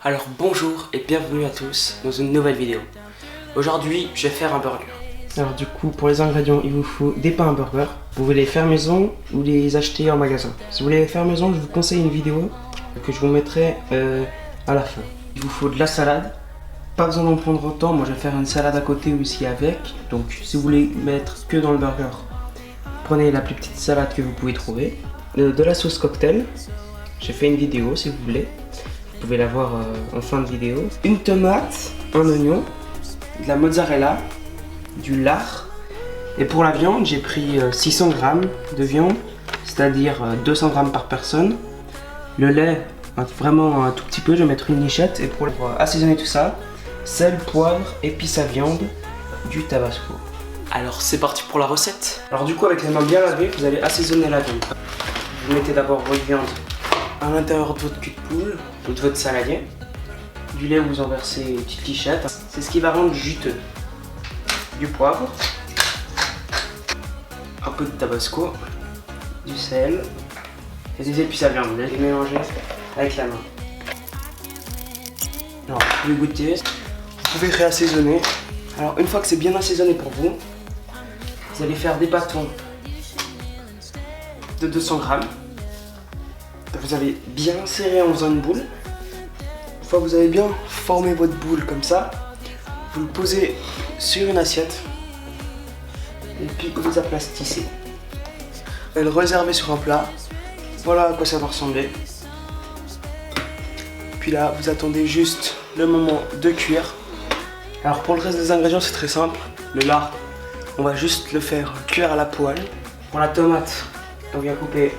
Alors bonjour et bienvenue à tous dans une nouvelle vidéo. Aujourd'hui je vais faire un burger. Alors du coup pour les ingrédients il vous faut des pains à burger. Vous voulez les faire maison ou les acheter en magasin. Si vous voulez les faire maison je vous conseille une vidéo que je vous mettrai à la fin. Il vous faut de la salade. Pas besoin d'en prendre autant, moi je vais faire une salade à côté aussi avec. Donc si vous voulez mettre que dans le burger, prenez la plus petite salade que vous pouvez trouver. De la sauce cocktail, j'ai fait une vidéo si vous voulez. Vous pouvez la voir en fin de vidéo. Une tomate, un oignon, de la mozzarella, du lard. Et pour la viande, j'ai pris 600 g de viande, c'est-à-dire 200 g par personne. Le lait, vraiment un tout petit peu, je vais mettre une lichette. Et pour assaisonner tout ça, sel, poivre, épices à viande, du tabasco. Alors c'est parti pour la recette. Alors du coup avec les mains bien lavées, vous allez assaisonner la viande. Vous mettez d'abord votre viande à l'intérieur de votre cul de poule ou de votre saladier. Du lait, vous en versez une petite lichette. C'est ce qui va rendre juteux. Du poivre, un peu de tabasco, du sel et des épices à viande. Vous allez les mélanger avec la main. Alors, vous pouvez goûter. Vous pouvez réassaisonner. Alors, une fois que c'est bien assaisonné pour vous, vous allez faire des bâtons de 200 g. Vous allez bien serrer en faisant une boule. Une fois que vous avez bien formé votre boule comme ça, vous le posez sur une assiette et puis vous aplastissez. Et le réserver sur un plat. Voilà à quoi ça va ressembler. Puis là, vous attendez juste le moment de cuire. Alors pour le reste des ingrédients, c'est très simple. Le lard, on va juste le faire cuire à la poêle. Pour la tomate, on vient couper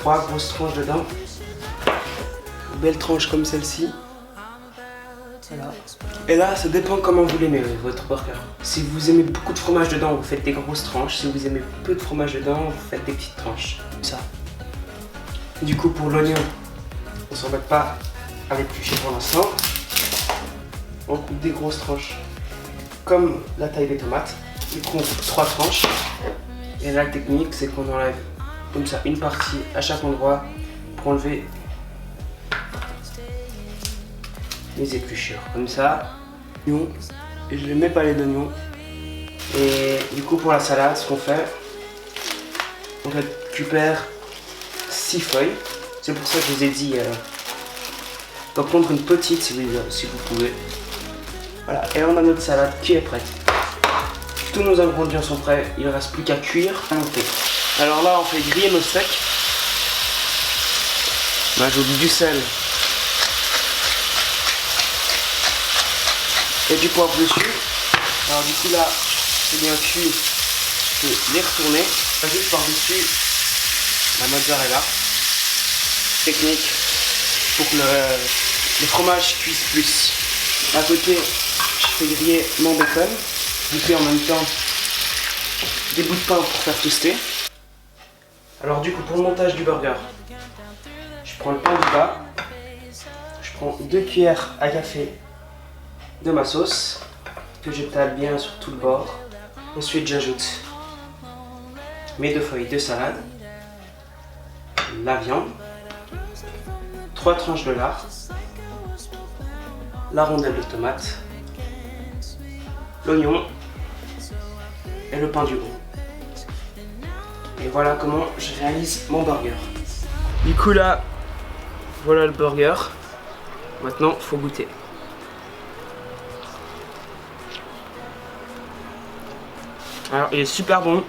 3 grosses tranches dedans. Une belle tranche comme celle-ci. Voilà. Et là, ça dépend comment vous l'aimez, votre burger. Si vous aimez beaucoup de fromage dedans, vous faites des grosses tranches. Si vous aimez peu de fromage dedans, vous faites des petites tranches. Comme ça. Du coup, pour l'oignon, on s'embête pas à l'éplucher pour l'instant. On coupe des grosses tranches comme la taille des tomates. Du coup, on coupe 3 tranches. Et là, la technique, c'est qu'on enlève comme ça une partie à chaque endroit pour enlever les épluchures. Comme ça, et je ne mets pas les oignons. Et du coup, pour la salade, ce qu'on fait, on récupère 6 feuilles. C'est pour ça que je vous ai dit d'en prendre une petite si vous pouvez. Voilà, et on a notre salade qui est prête. Tous nos ingrédients sont prêts, il ne reste plus qu'à cuire, à monter. Alors là, on fait griller nos steaks. On ajoute du sel et du poivre dessus. Alors du coup là, c'est bien cuit, je peux les retourner. J'ajoute par-dessus la mozzarella. Technique pour que le fromage cuise plus. À côté, je fais griller mon bacon. Je fais en même temps des bouts de pain pour faire toaster. Alors du coup, pour le montage du burger, je prends le pain du bas. Je prends 2 cuillères à café de ma sauce que j'étale bien sur tout le bord. Ensuite, j'ajoute mes 2 feuilles de salade, la viande, 3 tranches de lard, la rondelle de tomate, l'oignon et le pain du gros. Et voilà comment je réalise mon burger. Du coup là, voilà le burger. Maintenant, il faut goûter. Alors, il est super bon.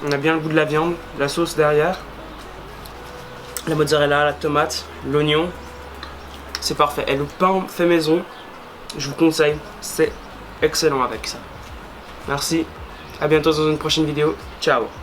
On a bien le goût de la viande, la sauce derrière, la mozzarella, la tomate, l'oignon. C'est parfait. Et le pain fait maison, je vous conseille, c'est excellent avec ça. Merci. À bientôt dans une prochaine vidéo. Ciao.